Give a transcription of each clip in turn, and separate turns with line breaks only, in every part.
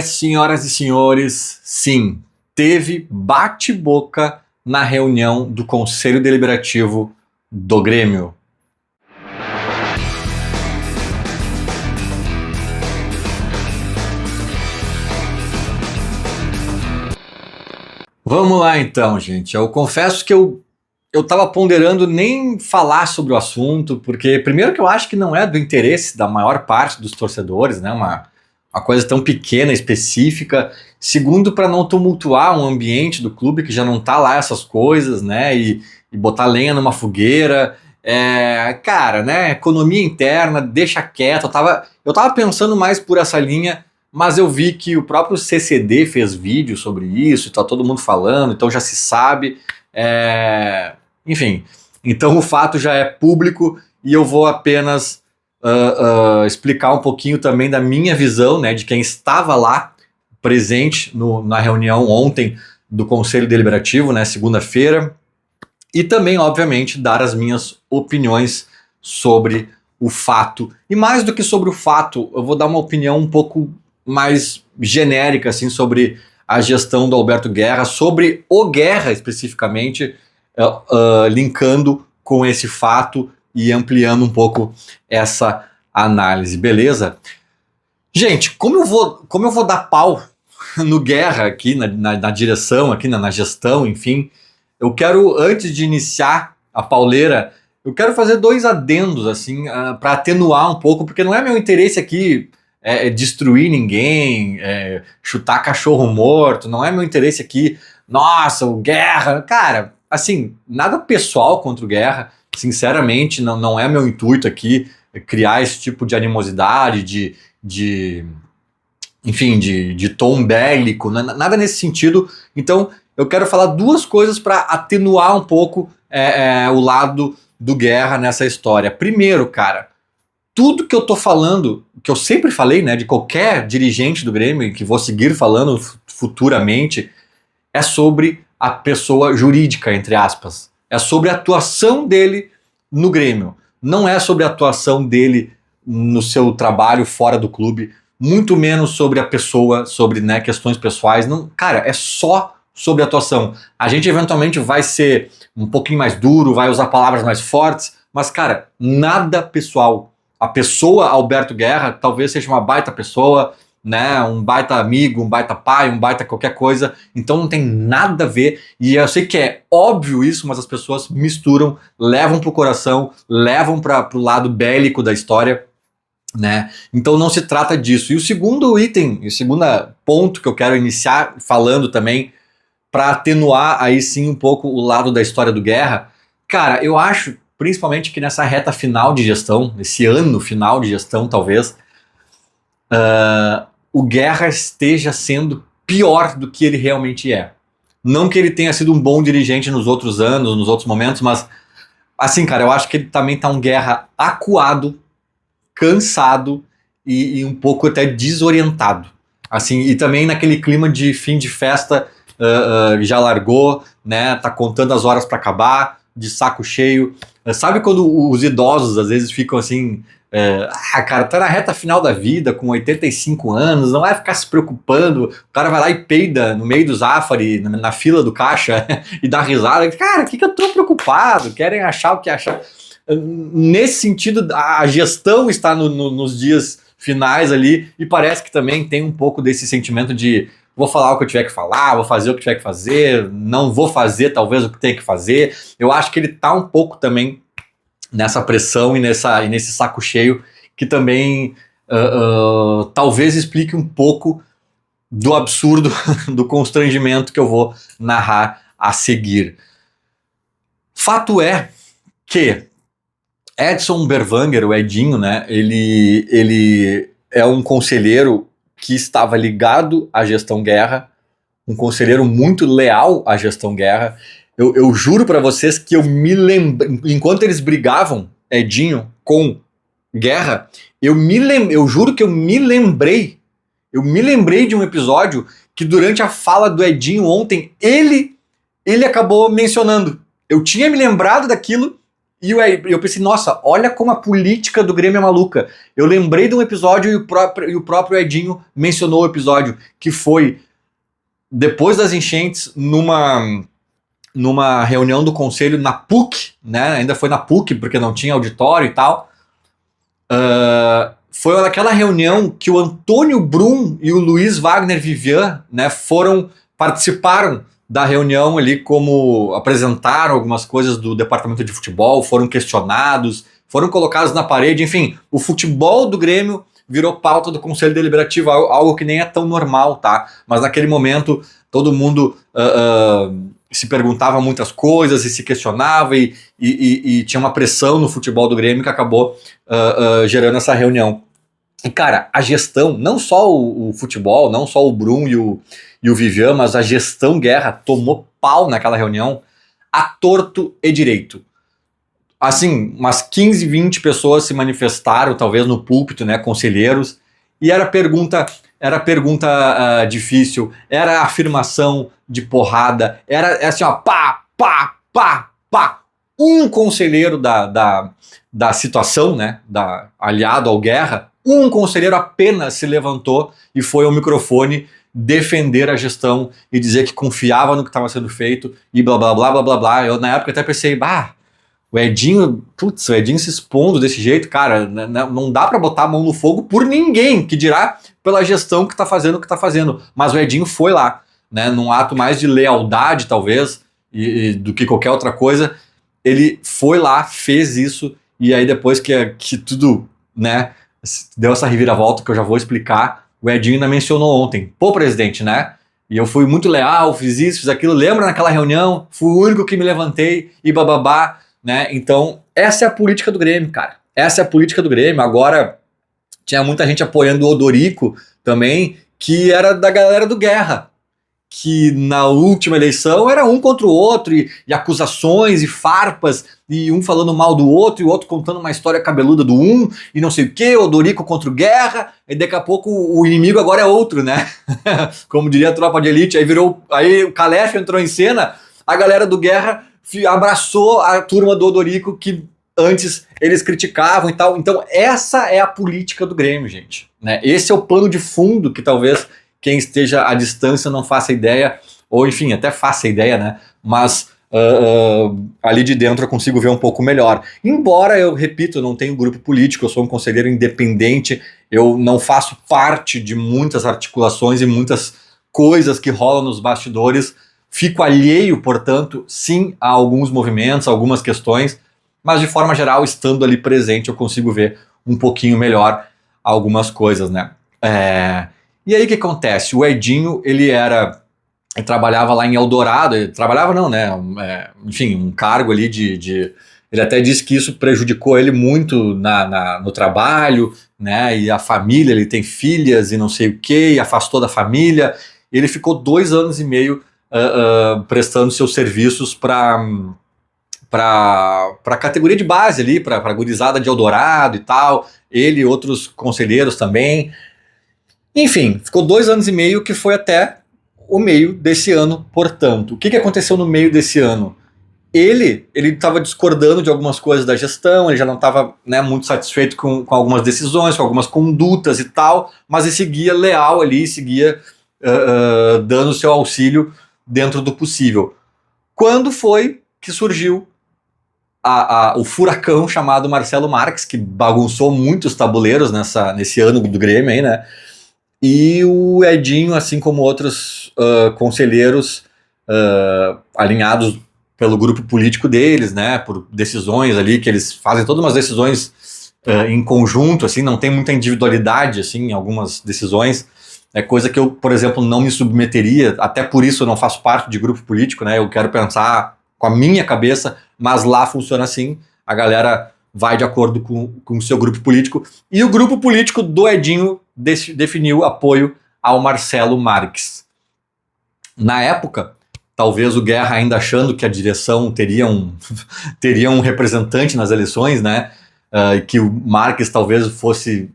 Senhoras e senhores, sim, teve bate-boca na reunião do Conselho Deliberativo do Grêmio. Vamos lá então, gente. Eu confesso que eu tava ponderando nem falar sobre o assunto, porque primeiro que eu acho que não é do interesse da maior parte dos torcedores, né? Uma coisa tão pequena, específica. Segundo, para não tumultuar um ambiente do clube que já não tá lá essas coisas, né? E botar lenha numa fogueira. Cara, né? Economia interna, deixa quieto. Eu tava pensando mais por essa linha, mas eu vi que o próprio CCD fez vídeo sobre isso, e tá todo mundo falando, então já se sabe. Enfim, então o fato já é público e eu vou apenas explicar um pouquinho também da minha visão, né, de quem estava lá presente na reunião ontem do Conselho Deliberativo, né, segunda-feira, e também, obviamente, dar as minhas opiniões sobre o fato. E mais do que sobre o fato, eu vou dar uma opinião um pouco mais genérica assim, sobre a gestão do Alberto Guerra, sobre o Guerra especificamente, linkando com esse fato e ampliando um pouco essa análise, beleza? Gente, como eu vou dar pau no Guerra aqui, na direção, aqui na gestão, enfim, eu quero, antes de iniciar a pauleira, eu quero fazer dois adendos, assim, para atenuar um pouco, porque não é meu interesse aqui destruir ninguém, chutar cachorro morto, não é meu interesse aqui, nossa, o Guerra, cara, assim, nada pessoal contra o Guerra, sinceramente, não é meu intuito aqui criar esse tipo de animosidade, enfim, de tom bélico, nada nesse sentido. Então, eu quero falar duas coisas para atenuar um pouco o lado do Guerra nessa história. Primeiro, cara, tudo que eu tô falando, que eu sempre falei, né, de qualquer dirigente do Grêmio, e que vou seguir falando futuramente, é sobre a pessoa jurídica, entre aspas. É sobre a atuação dele no Grêmio. Não é sobre a atuação dele no seu trabalho fora do clube, muito menos sobre a pessoa, sobre, né, questões pessoais. Não, cara, é só sobre a atuação. A gente eventualmente vai ser um pouquinho mais duro, vai usar palavras mais fortes, mas, cara, nada pessoal. A pessoa Alberto Guerra talvez seja uma baita pessoa, né, um baita amigo, um baita pai, um baita qualquer coisa, então não tem nada a ver, e eu sei que é óbvio isso, mas as pessoas misturam, levam pro coração, levam pro lado bélico da história, né, então não se trata disso. E o segundo item, o segundo ponto que eu quero iniciar falando também, para atenuar aí sim um pouco o lado da história do Guerra, cara, eu acho, principalmente que nessa reta final de gestão, nesse ano final de gestão talvez, o Guerra esteja sendo pior do que ele realmente é. Não que ele tenha sido um bom dirigente nos outros anos, nos outros momentos, mas assim, cara, eu acho que ele também tá um Guerra acuado, cansado e um pouco até desorientado. Assim, e também naquele clima de fim de festa, já largou, né? Tá contando as horas para acabar, de saco cheio. Sabe quando os idosos às vezes ficam assim, cara, tá na reta final da vida, com 85 anos, não vai ficar se preocupando, o cara vai lá e peida no meio do Zafari, na fila do caixa, e dá risada, cara, o que eu tô preocupado? Querem achar o que achar. Nesse sentido, a gestão está nos dias finais ali, e parece que também tem um pouco desse sentimento de vou falar o que eu tiver que falar, vou fazer o que tiver que fazer, não vou fazer talvez o que tem que fazer. Eu acho que ele tá um pouco também nessa pressão e nesse saco cheio, que também talvez explique um pouco do absurdo, do constrangimento que eu vou narrar a seguir. Fato é que Edson Berwanger, o Edinho, né, ele é um conselheiro que estava ligado à gestão Guerra, um conselheiro muito leal à gestão Guerra. Eu juro para vocês que eu me lembro, enquanto eles brigavam, Edinho com Guerra, eu juro que eu me lembrei de um episódio que durante a fala do Edinho ontem, ele acabou mencionando. Eu tinha me lembrado daquilo eu pensei, nossa, olha como a política do Grêmio é maluca. Eu lembrei de um episódio e o próprio Edinho mencionou o episódio, que foi depois das enchentes, numa reunião do conselho na PUC, né? Ainda foi na PUC, porque não tinha auditório e tal. Foi naquela reunião que o Antônio Brum e o Luiz Wagner Vivian, né, participaram da reunião ali, como apresentaram algumas coisas do departamento de futebol, foram questionados, foram colocados na parede, enfim, o futebol do Grêmio virou pauta do Conselho Deliberativo, algo que nem é tão normal, tá? Mas naquele momento todo mundo se perguntava muitas coisas e se questionava e tinha uma pressão no futebol do Grêmio que acabou gerando essa reunião. E cara, a gestão, não só o futebol, não só o Brum e o Vivian, mas a gestão Guerra tomou pau naquela reunião a torto e direito. Assim, umas 15, 20 pessoas se manifestaram, talvez no púlpito, né, conselheiros, e era pergunta difícil, era afirmação de porrada, era assim, ó, pá, pá, pá, pá. Um conselheiro da situação, né, aliado ao Guerra, um conselheiro apenas se levantou e foi ao microfone defender a gestão e dizer que confiava no que estava sendo feito e blá blá blá blá blá blá. Eu na época até pensei, o Edinho se expondo desse jeito, cara, não dá pra botar a mão no fogo por ninguém, que dirá pela gestão que tá fazendo o que tá fazendo. Mas o Edinho foi lá, né, num ato mais de lealdade, talvez, do que qualquer outra coisa. Ele foi lá, fez isso, e aí depois que tudo, né, deu essa reviravolta que eu já vou explicar, o Edinho ainda mencionou ontem, pô, presidente, né, e eu fui muito leal, fiz isso, fiz aquilo, lembra naquela reunião, fui o único que me levantei, e bababá, né, então essa é a política do Grêmio, cara, essa é a política do Grêmio. Agora tinha muita gente apoiando o Odorico também, que era da galera do Guerra, que na última eleição era um contra o outro, e acusações e farpas, e um falando mal do outro, e o outro contando uma história cabeluda do um, e não sei o que, Odorico contra o Guerra, e daqui a pouco o inimigo agora é outro, né? Como diria a tropa de elite, aí o Calef entrou em cena, a galera do Guerra abraçou a turma do Odorico, que antes eles criticavam e tal. Então essa é a política do Grêmio, gente, né? Esse é o pano de fundo que talvez quem esteja à distância não faça ideia, ou enfim, até faça ideia, né? Mas ali de dentro eu consigo ver um pouco melhor. Embora, eu repito, não tenho grupo político, eu sou um conselheiro independente, eu não faço parte de muitas articulações e muitas coisas que rolam nos bastidores, fico alheio, portanto, sim, a alguns movimentos, algumas questões, mas de forma geral, estando ali presente, eu consigo ver um pouquinho melhor algumas coisas, né? E aí o que acontece? O Edinho, ele trabalhava lá em Eldorado, ele trabalhava não, né? Enfim, um cargo ali ele até disse que isso prejudicou ele muito no trabalho, né? E a família, ele tem filhas e não sei o que, e afastou da família. Ele ficou 2 anos e meio prestando seus serviços para a categoria de base ali, para a gurizada de Eldorado e tal, ele e outros conselheiros também. Enfim, ficou 2 anos e meio, que foi até o meio desse ano, portanto. O que aconteceu no meio desse ano? Ele estava discordando de algumas coisas da gestão, ele já não estava, né, muito satisfeito com algumas decisões, com algumas condutas e tal, mas ele seguia leal ali, seguia dando seu auxílio dentro do possível. Quando foi que surgiu o furacão chamado Marcelo Marques, que bagunçou muitos tabuleiros nesse ano do Grêmio aí, né? E o Edinho, assim como outros conselheiros alinhados pelo grupo político deles, né, por decisões ali, que eles fazem todas umas decisões em conjunto, assim, não tem muita individualidade assim, em algumas decisões, é coisa que eu, por exemplo, não me submeteria, até por isso eu não faço parte de grupo político, né, eu quero pensar com a minha cabeça, mas lá funciona assim, a galera vai de acordo com o seu grupo político, e o grupo político do Edinho definiu apoio ao Marcelo Marques. Na época, talvez o Guerra ainda achando que a direção teria um representante nas eleições, né, que o Marques talvez fosse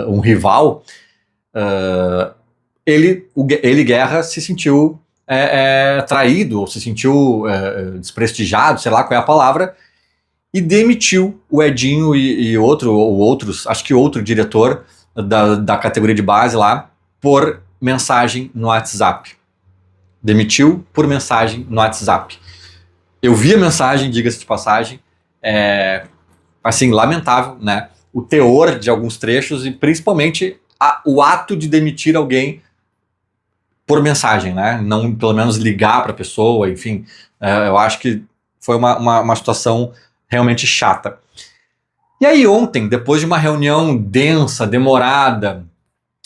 um rival, ele Guerra se sentiu traído, ou se sentiu desprestigiado, sei lá qual é a palavra, e demitiu o Edinho e outros, acho que outro diretor da categoria de base lá, por mensagem no WhatsApp. Demitiu por mensagem no WhatsApp. Eu vi a mensagem, diga-se de passagem, assim, lamentável, né? O teor de alguns trechos e principalmente o ato de demitir alguém por mensagem, né? Não pelo menos ligar para a pessoa, enfim. Eu acho que foi uma situação realmente chata. E aí ontem, depois de uma reunião densa, demorada,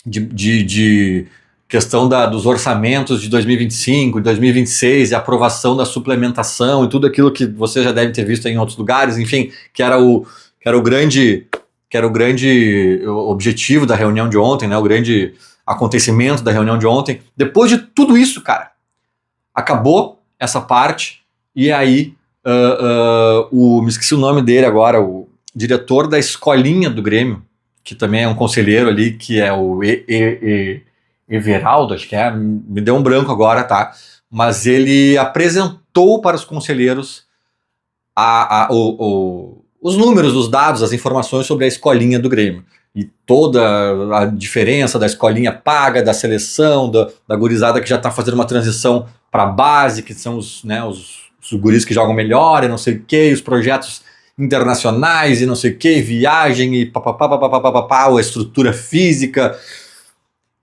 de questão dos orçamentos de 2025 e 2026 e aprovação da suplementação e tudo aquilo que você já deve ter visto em outros lugares, enfim, que era o grande objetivo da reunião de ontem, né? O grande acontecimento da reunião de ontem. Depois de tudo isso, cara, acabou essa parte e aí me esqueci o nome dele agora, o diretor da escolinha do Grêmio, que também é um conselheiro ali, que é o Everaldo, acho que me deu um branco agora, tá? Mas ele apresentou para os conselheiros os números, os dados, as informações sobre a escolinha do Grêmio. E toda a diferença da escolinha paga, da seleção, da gurizada que já está fazendo uma transição para a base, que são os guris que jogam melhor e não sei o que, os projetos internacionais e não sei o que, viagem e papapá, a estrutura física.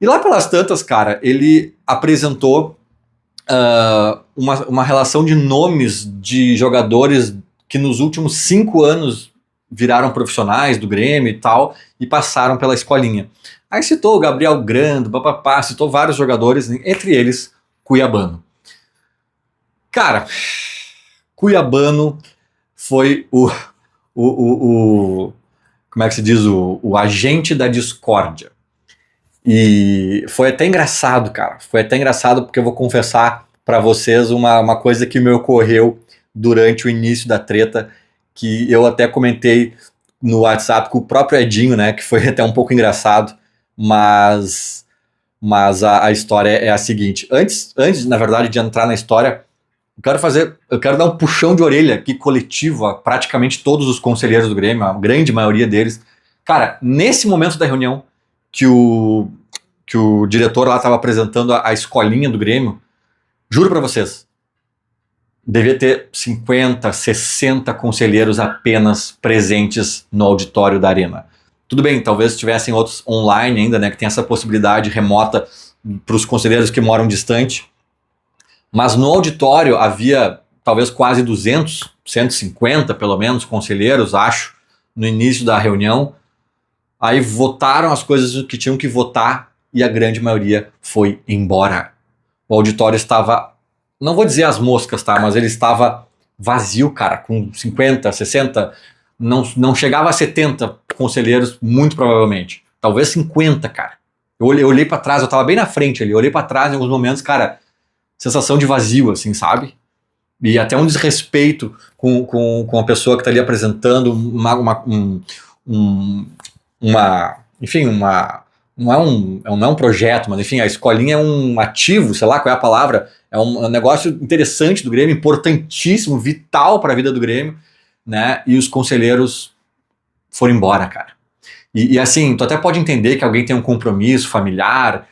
E lá pelas tantas, cara, ele apresentou uma relação de nomes de jogadores que nos últimos 5 anos viraram profissionais do Grêmio e tal, e passaram pela escolinha. Aí citou o Gabriel Grando, citou vários jogadores, entre eles Cuiabano. Cara, Cuiabano foi como é que se diz, o agente da discórdia. E foi até engraçado, cara. Foi até engraçado porque eu vou confessar para vocês uma coisa que me ocorreu durante o início da treta, que eu até comentei no WhatsApp com o próprio Edinho, né? Que foi até um pouco engraçado, mas a história é a seguinte. Antes, na verdade, de entrar na história, eu quero dar um puxão de orelha aqui coletivo a praticamente todos os conselheiros do Grêmio, a grande maioria deles. Cara, nesse momento da reunião que o diretor lá estava apresentando a escolinha do Grêmio, juro para vocês, devia ter 50, 60 conselheiros apenas presentes no auditório da Arena. Tudo bem, talvez tivessem outros online ainda, né, que tem essa possibilidade remota para os conselheiros que moram distante. Mas no auditório havia talvez quase 200, 150 pelo menos conselheiros, acho, no início da reunião. Aí votaram as coisas que tinham que votar e a grande maioria foi embora. O auditório estava, não vou dizer as moscas, tá? Mas ele estava vazio, cara, com 50, 60, não chegava a 70 conselheiros, muito provavelmente. Talvez 50, cara. Eu olhei para trás, eu estava bem na frente ali, eu olhei para trás em alguns momentos, cara, sensação de vazio, assim, sabe? E até um desrespeito com a pessoa que está ali apresentando enfim, não é um projeto, mas enfim, a escolinha é um ativo, sei lá qual é a palavra, é um negócio interessante do Grêmio, importantíssimo, vital para a vida do Grêmio, né? E os conselheiros foram embora, cara. E assim, tu até pode entender que alguém tem um compromisso familiar,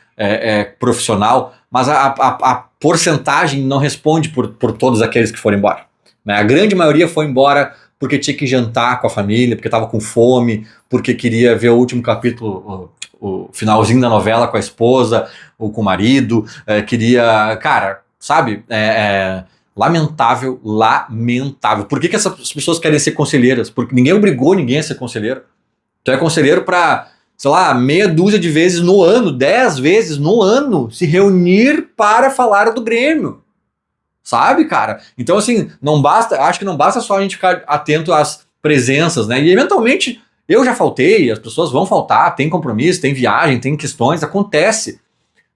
profissional, mas a porcentagem não responde por todos aqueles que foram embora, né? A grande maioria foi embora porque tinha que jantar com a família, porque estava com fome, porque queria ver o último capítulo, o finalzinho da novela com a esposa ou com o marido, queria, cara, sabe, lamentável. Por que essas pessoas querem ser conselheiras? Porque ninguém obrigou ninguém a ser conselheiro. Tu é conselheiro para, sei lá, meia dúzia de vezes no ano, 10 vezes no ano, se reunir para falar do Grêmio. Sabe, cara? Então, assim, acho que não basta só a gente ficar atento às presenças, né? E, eventualmente, eu já faltei, as pessoas vão faltar, tem compromisso, tem viagem, tem questões, acontece,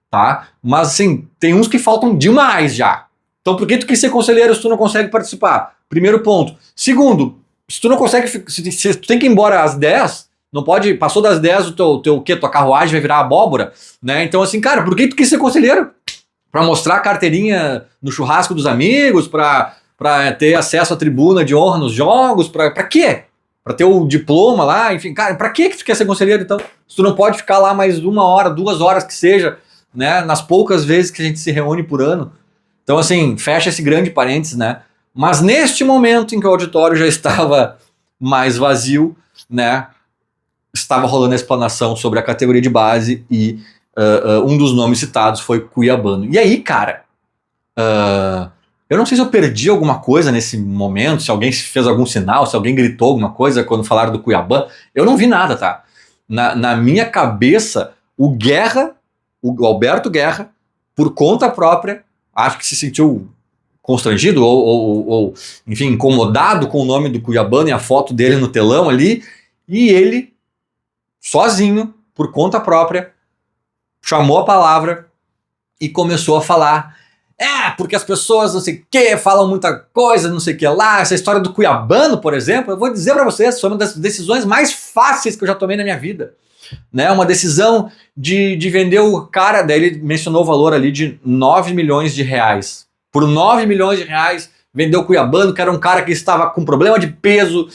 tá? Mas, assim, tem uns que faltam demais já. Então, por que tu quer ser conselheiro se tu não consegue participar? Primeiro ponto. Segundo, se tu não consegue, se tu tem que ir embora às 10, não pode, passou das 10, tua carruagem vai virar abóbora, né? Então, assim, cara, por que tu quer ser conselheiro? Para mostrar a carteirinha no churrasco dos amigos, para pra ter acesso à tribuna de honra nos jogos, pra quê? Pra ter o diploma lá, enfim, cara, pra que tu quer ser conselheiro então? Se tu não pode ficar lá mais 1 hora, 2 horas que seja, né, nas poucas vezes que a gente se reúne por ano. Então assim, fecha esse grande parênteses, né? Mas neste momento em que o auditório já estava mais vazio, né, estava rolando a explanação sobre a categoria de base e um dos nomes citados foi Cuiabano. E aí, cara, eu não sei se eu perdi alguma coisa nesse momento, se alguém fez algum sinal, se alguém gritou alguma coisa quando falaram do Cuiabano. Eu não vi nada, tá? Na minha cabeça, o Alberto Guerra, por conta própria, acho que se sentiu constrangido ou enfim, incomodado com o nome do Cuiabano e a foto dele no telão ali, e ele, sozinho, por conta própria, chamou a palavra e começou a falar. Porque as pessoas não sei o que, falam muita coisa, não sei o que lá. Essa história do Cuiabano, por exemplo, eu vou dizer pra vocês, foi uma das decisões mais fáceis que eu já tomei na minha vida. Né? Uma decisão de vender o cara, daí ele mencionou o valor ali de 9 milhões de reais. Por 9 milhões de reais, vendeu o Cuiabano, que era um cara que estava com problema de peso,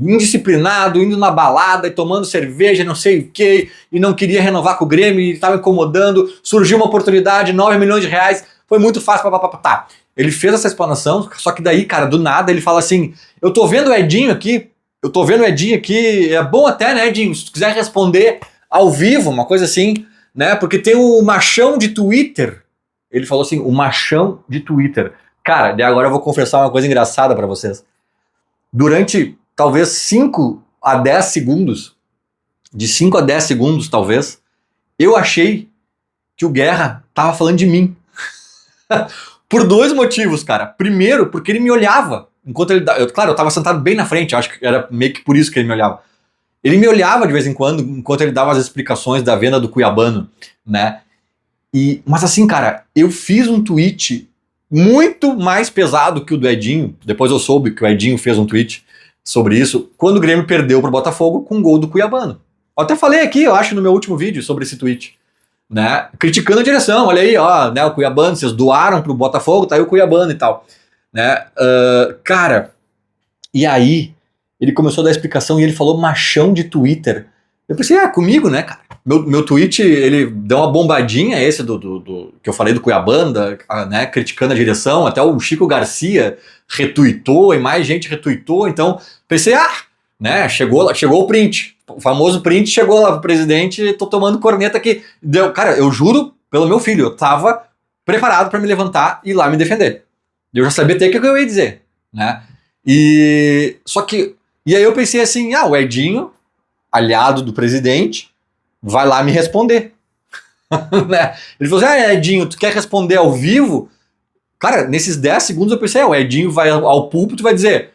indisciplinado, indo na balada e tomando cerveja, não sei o que, e não queria renovar com o Grêmio e estava incomodando. Surgiu uma oportunidade, 9 milhões de reais, foi muito fácil. Tá. Ele fez essa explanação, só que daí, cara, do nada ele fala assim: eu tô vendo o Edinho aqui, é bom até, né, Edinho, se tu quiser responder ao vivo, uma coisa assim, né, porque tem o machão de Twitter. Ele falou assim, o machão de Twitter. Cara, de agora eu vou confessar uma coisa engraçada pra vocês. Durante talvez 5 a 10 segundos, de 5 a 10 segundos talvez, eu achei que o Guerra tava falando de mim. Por 2 motivos, cara. Primeiro, porque ele me olhava. Enquanto ele... Claro, eu tava sentado bem na frente, eu acho que era meio que por isso que ele me olhava. Ele me olhava de vez em quando, enquanto ele dava as explicações da venda do Cuiabano, né? Mas assim, cara, eu fiz um tweet muito mais pesado que o do Edinho. Depois eu soube que o Edinho fez um tweet sobre isso, quando o Grêmio perdeu pro Botafogo com um gol do Cuiabano. Eu até falei aqui, eu acho, no meu último vídeo sobre esse tweet, né? Criticando a direção, olha aí, ó, né, o Cuiabano, vocês doaram pro Botafogo, tá aí o Cuiabano e tal, né? Cara, e aí ele começou a dar explicação e ele falou machão de Twitter. Eu pensei, comigo, né, cara? Meu tweet, ele deu uma bombadinha, esse que eu falei do Cuiabano, né, criticando a direção, até o Chico Garcia retweetou e mais gente retweetou, então pensei, né, chegou o print, o famoso print chegou lá pro presidente, tô tomando corneta aqui. Cara, eu juro pelo meu filho, eu tava preparado para me levantar e ir lá me defender. Eu já sabia até o que eu ia dizer, né? E aí eu pensei assim, o Edinho, aliado do presidente, vai lá me responder. Né? Ele falou assim, Edinho, tu quer responder ao vivo? Cara, nesses 10 segundos eu pensei, o Edinho vai ao púlpito e vai dizer,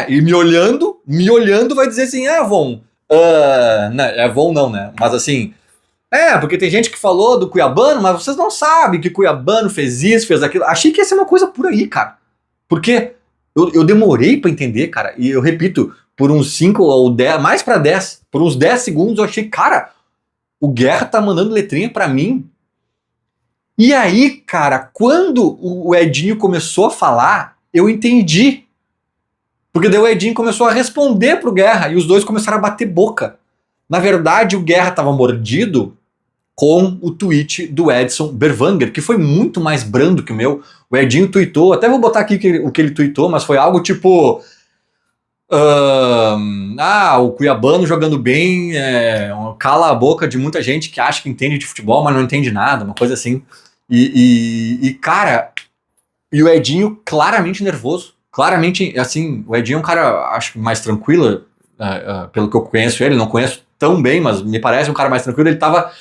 e me olhando vai dizer assim, Von, não, Von não, né? Mas assim, porque tem gente que falou do Cuiabano, mas vocês não sabem que Cuiabano fez isso, fez aquilo. Achei que ia ser uma coisa por aí, cara. Porque eu demorei pra entender, cara, e eu repito, por uns 5 ou 10, mais pra 10, por uns 10 segundos eu achei, cara, o Guerra tá mandando letrinha pra mim. E aí, cara, quando o Edinho começou a falar, eu entendi. Porque daí o Edinho começou a responder pro Guerra e os dois começaram a bater boca. Na verdade, o Guerra tava mordido com o tweet do Edson Berwanger, que foi muito mais brando que o meu. O Edinho tweetou, até vou botar aqui o que ele tweetou, mas foi algo tipo... o Cuiabano jogando bem, cala a boca de muita gente que acha que entende de futebol, mas não entende nada, uma coisa assim. Cara, e o Edinho claramente nervoso, claramente, assim, o Edinho é um cara, acho, mais tranquilo, pelo que eu conheço ele, não conheço tão bem, mas me parece um cara mais tranquilo. Ele tava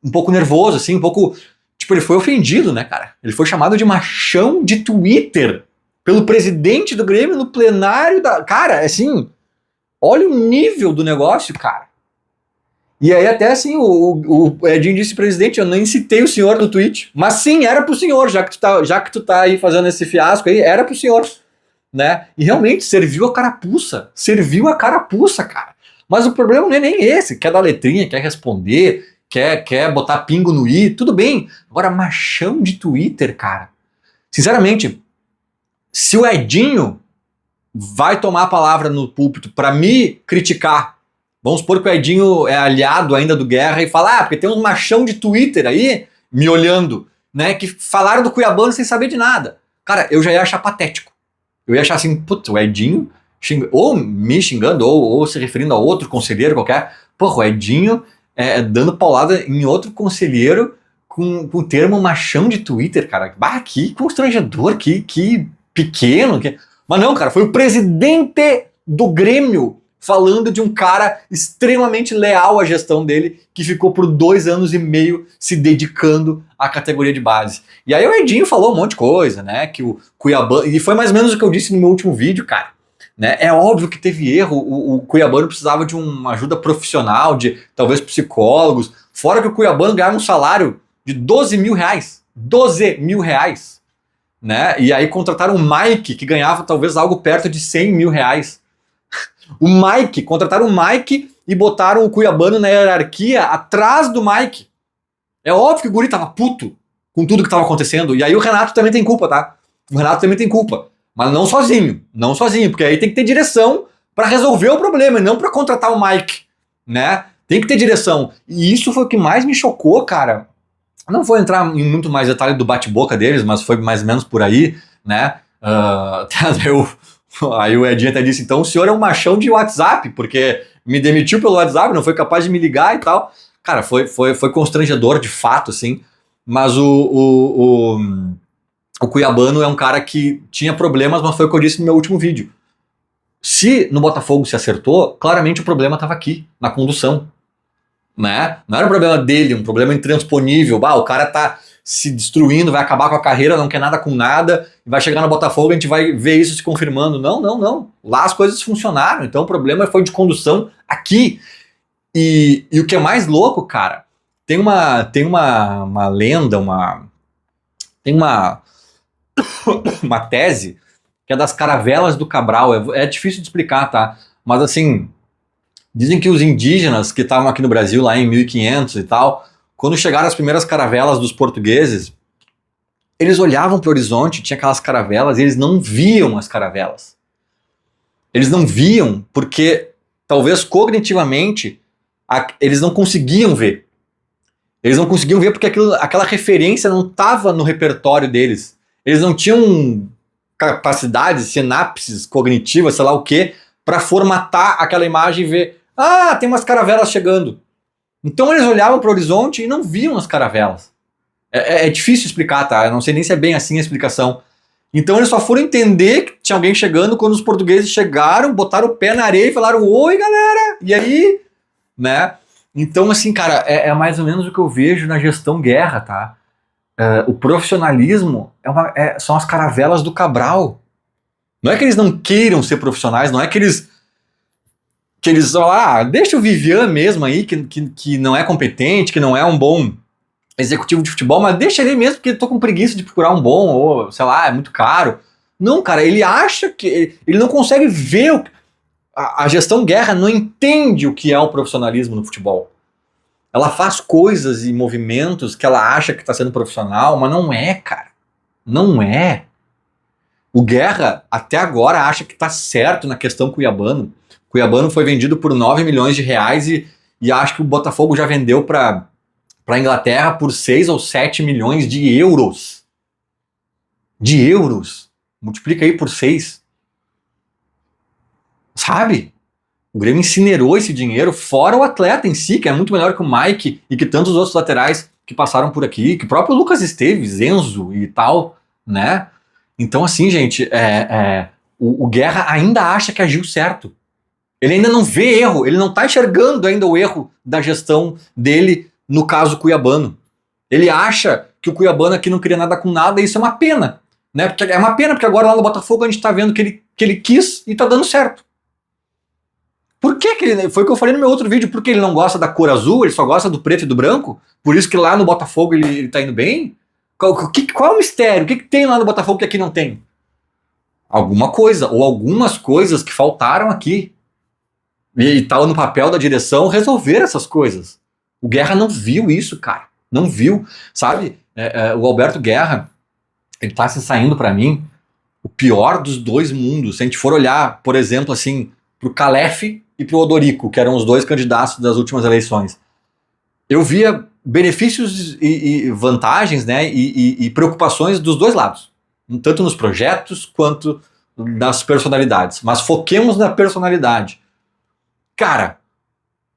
um pouco nervoso, assim, um pouco, tipo, ele foi ofendido, né, cara? Ele foi chamado de machão de Twitter pelo presidente do Grêmio no plenário da... Cara, assim, olha o nível do negócio, cara. E aí até assim, o Edinho disse, presidente, eu nem citei o senhor no tweet, mas sim, era pro senhor, já que tu tá aí fazendo esse fiasco aí, era pro senhor, né? E realmente, serviu a carapuça, cara. Mas o problema não é nem esse, quer dar letrinha, quer responder, quer botar pingo no i, tudo bem. Agora, machão de Twitter, cara. Sinceramente, Se o Edinho vai tomar a palavra no púlpito para me criticar, vamos supor que o Edinho é aliado ainda do Guerra e fala, porque tem uns machão de Twitter aí me olhando, né, que falaram do Cuiabano sem saber de nada. Cara, eu já ia achar patético. Eu ia achar assim, putz, o Edinho ou me xingando, ou se referindo a outro conselheiro qualquer. Porra, o Edinho dando paulada em outro conselheiro com o termo machão de Twitter, cara. Bah, que constrangedor, que pequeno. Mas não, cara, foi o presidente do Grêmio falando de um cara extremamente leal à gestão dele, que ficou por 2 anos e meio se dedicando à categoria de base. E aí o Edinho falou um monte de coisa, né, que o Cuiabano, e foi mais ou menos o que eu disse no meu último vídeo, cara, né, é óbvio que teve erro, o Cuiabano precisava de uma ajuda profissional, de talvez psicólogos, fora que o Cuiabano ganhava um salário de 12 mil reais, 12 mil reais, né, e aí contrataram o Mike, que ganhava talvez algo perto de 100 mil reais. O Mike, contrataram o Mike e botaram o Cuiabano na hierarquia atrás do Mike. É óbvio que o guri tava puto com tudo que tava acontecendo. E aí o Renato também tem culpa, tá? O Renato também tem culpa. Mas não sozinho, porque aí tem que ter direção para resolver o problema e não para contratar o Mike, né? Tem que ter direção. E isso foi o que mais me chocou, cara. Não vou entrar em muito mais detalhe do bate-boca deles, mas foi mais ou menos por aí, né? Aí o Edinho até disse, então o senhor é um machão de WhatsApp, porque me demitiu pelo WhatsApp, não foi capaz de me ligar e tal. Cara, foi constrangedor de fato, assim, mas o Cuiabano é um cara que tinha problemas, mas foi o que eu disse no meu último vídeo. Se no Botafogo se acertou, claramente o problema estava aqui, na condução, né? Não era um problema dele, um problema intransponível, o cara tá se destruindo, vai acabar com a carreira, não quer nada com nada, vai chegar no Botafogo e a gente vai ver isso se confirmando. Não. Lá as coisas funcionaram, então o problema foi de condução aqui. E o que é mais louco, cara, tem uma lenda, tem uma tese que é das caravelas do Cabral. É difícil de explicar, tá? Mas assim, dizem que os indígenas que estavam aqui no Brasil lá em 1500 e tal, quando chegaram as primeiras caravelas dos portugueses, eles olhavam para o horizonte, tinha aquelas caravelas, e eles não viam as caravelas. Eles não viam porque, talvez cognitivamente, eles não conseguiam ver. Eles não conseguiam ver porque aquela referência não estava no repertório deles. Eles não tinham capacidades, sinapses cognitivas, sei lá o quê, para formatar aquela imagem e ver, tem umas caravelas chegando. Então eles olhavam para o horizonte e não viam as caravelas. É difícil explicar, tá? Eu não sei nem se é bem assim a explicação. Então eles só foram entender que tinha alguém chegando quando os portugueses chegaram, botaram o pé na areia e falaram, oi galera, e aí? Né? Então assim, cara, é mais ou menos o que eu vejo na gestão Guerra, tá? O profissionalismo são as caravelas do Cabral. Não é que eles não queiram ser profissionais, não é que eles deixa o Vivian mesmo aí, que não é competente, que não é um bom executivo de futebol, mas deixa ele mesmo, porque eu tô com preguiça de procurar um bom, ou sei lá, é muito caro. Não, cara, ele acha que... Ele não consegue ver... A gestão Guerra não entende o que é o profissionalismo no futebol. Ela faz coisas e movimentos que ela acha que tá sendo profissional, mas não é, cara. Não é. O Guerra, até agora, acha que tá certo na questão Cuiabano. Cuiabano foi vendido por 9 milhões de reais e acho que o Botafogo já vendeu para Inglaterra por 6 ou 7 milhões de euros. De euros. Multiplica aí por 6. Sabe? O Grêmio incinerou esse dinheiro, fora o atleta em si, que é muito melhor que o Mike e que tantos outros laterais que passaram por aqui, que o próprio Lucas Esteves, Enzo e tal, né? Então assim, gente, o Guerra ainda acha que agiu certo. Ele ainda não vê erro, ele não está enxergando ainda o erro da gestão dele no caso Cuiabano. Ele acha que o Cuiabano aqui não queria nada com nada e isso é uma pena. Né? Porque é uma pena porque agora lá no Botafogo a gente está vendo que ele quis e está dando certo. Por que ele... Foi o que eu falei no meu outro vídeo, porque ele não gosta da cor azul, ele só gosta do preto e do branco? Por isso que lá no Botafogo ele tá indo bem? Qual é o mistério? O que tem lá no Botafogo que aqui não tem? Alguma coisa, ou algumas coisas que faltaram aqui. E tá no papel da direção resolver essas coisas. O Guerra não viu isso, cara. Não viu, sabe? O Alberto Guerra, ele tá se saindo pra mim. o pior dos dois mundos. Se a gente for olhar, por exemplo, assim, pro Calef e pro Odorico, que eram os dois candidatos das últimas eleições, eu via benefícios e vantagens, né, e preocupações dos dois lados, tanto nos projetos quanto nas personalidades. Mas foquemos na personalidade. Cara,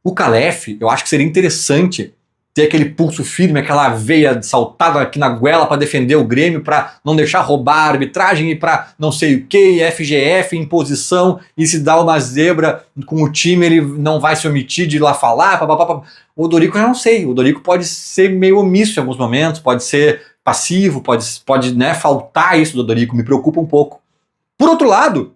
o Calef, eu acho que seria interessante ter aquele pulso firme, aquela veia saltada aqui na goela para defender o Grêmio, para não deixar roubar a arbitragem e para não sei o que, FGF, imposição, e se dá uma zebra com o time, ele não vai se omitir de ir lá falar. Papapá. O Odorico eu não sei, o Odorico pode ser meio omisso em alguns momentos, pode ser passivo, pode né, faltar isso do Odorico, me preocupa um pouco. Por outro lado,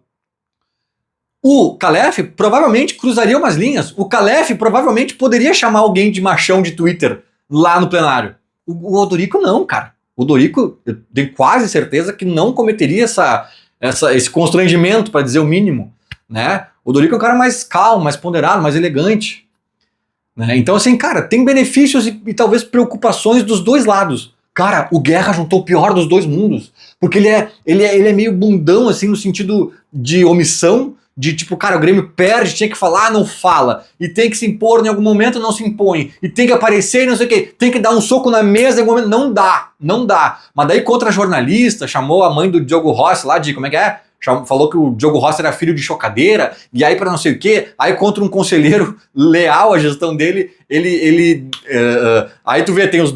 o Calef provavelmente cruzaria umas linhas. O Calef provavelmente poderia chamar alguém de machão de Twitter lá no plenário. O Odorico não, cara. O Odorico, eu tenho quase certeza que não cometeria esse constrangimento, para dizer o mínimo. Né? O Odorico é um cara mais calmo, mais ponderado, mais elegante. Né? Então, assim, cara, tem benefícios e talvez preocupações dos dois lados. Cara, o Guerra juntou o pior dos dois mundos. Porque ele é meio bundão, assim, no sentido de omissão, de tipo, cara, o Grêmio perde, tinha que falar, não fala. E tem que se impor em algum momento, não se impõe. E tem que aparecer e não sei o quê. Tem que dar um soco na mesa em algum momento. Não dá. Mas daí contra jornalista, chamou a mãe do Diogo Rossi lá de, como é que é? Falou que o Diogo Rossi era filho de chocadeira, e aí para não sei o quê, aí contra um conselheiro leal à gestão dele, aí tu vê, tem as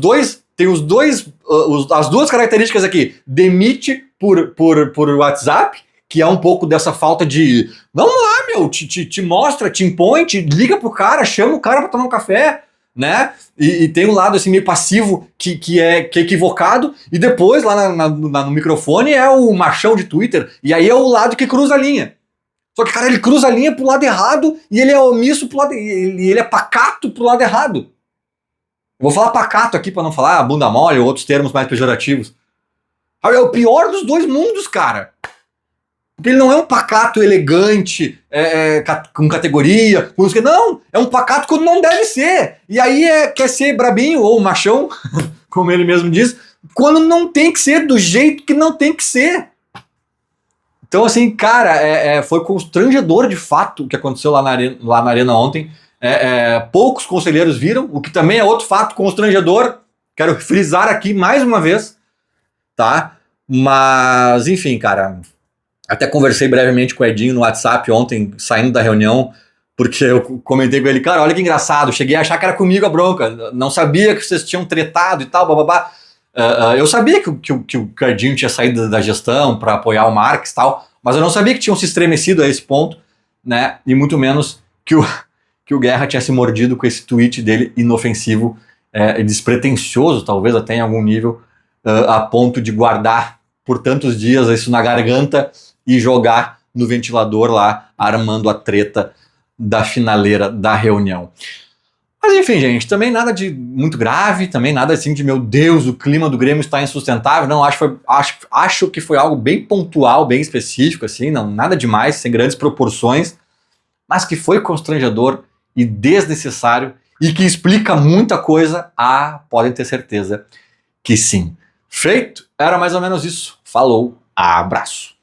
duas características aqui, demite por WhatsApp, que é um pouco dessa falta de, vamos lá, meu, te mostra, te impõe, liga pro cara, chama o cara pra tomar um café, né? E tem um lado assim meio passivo que é equivocado, e depois lá no microfone é o machão de Twitter, e aí é o lado que cruza a linha. Só que, cara, ele cruza a linha pro lado errado, e ele é omisso pro lado, e ele é pacato pro lado errado. Eu vou falar pacato aqui pra não falar bunda mole ou outros termos mais pejorativos. É o pior dos dois mundos, cara. Porque ele não é um pacato elegante, com categoria, não, é um pacato quando não deve ser. E aí quer ser brabinho ou machão, como ele mesmo diz, quando não tem que ser, do jeito que não tem que ser. Então, assim, cara, foi constrangedor de fato o que aconteceu lá na arena ontem. Poucos conselheiros viram, o que também é outro fato constrangedor. Quero frisar aqui mais uma vez, tá? Mas, enfim, cara... Até conversei brevemente com o Edinho no WhatsApp ontem, saindo da reunião, porque eu comentei com ele, cara, olha que engraçado, cheguei a achar que era comigo a bronca, não sabia que vocês tinham tretado e tal, bababá. Eu sabia que o Edinho tinha saído da gestão para apoiar o Marques e tal, mas eu não sabia que tinham se estremecido a esse ponto, né? E muito menos que o Guerra tinha se mordido com esse tweet dele inofensivo, despretensioso, talvez até em algum nível, a ponto de guardar por tantos dias isso na garganta e jogar no ventilador lá, armando a treta da finaleira da reunião. Mas enfim, gente, também nada de muito grave, também nada assim de, meu Deus, o clima do Grêmio está insustentável. Não, acho que foi algo bem pontual, bem específico, assim, não, nada demais, sem grandes proporções, mas que foi constrangedor e desnecessário e que explica muita coisa. Podem ter certeza que sim. Feito? Era mais ou menos isso. Falou, abraço.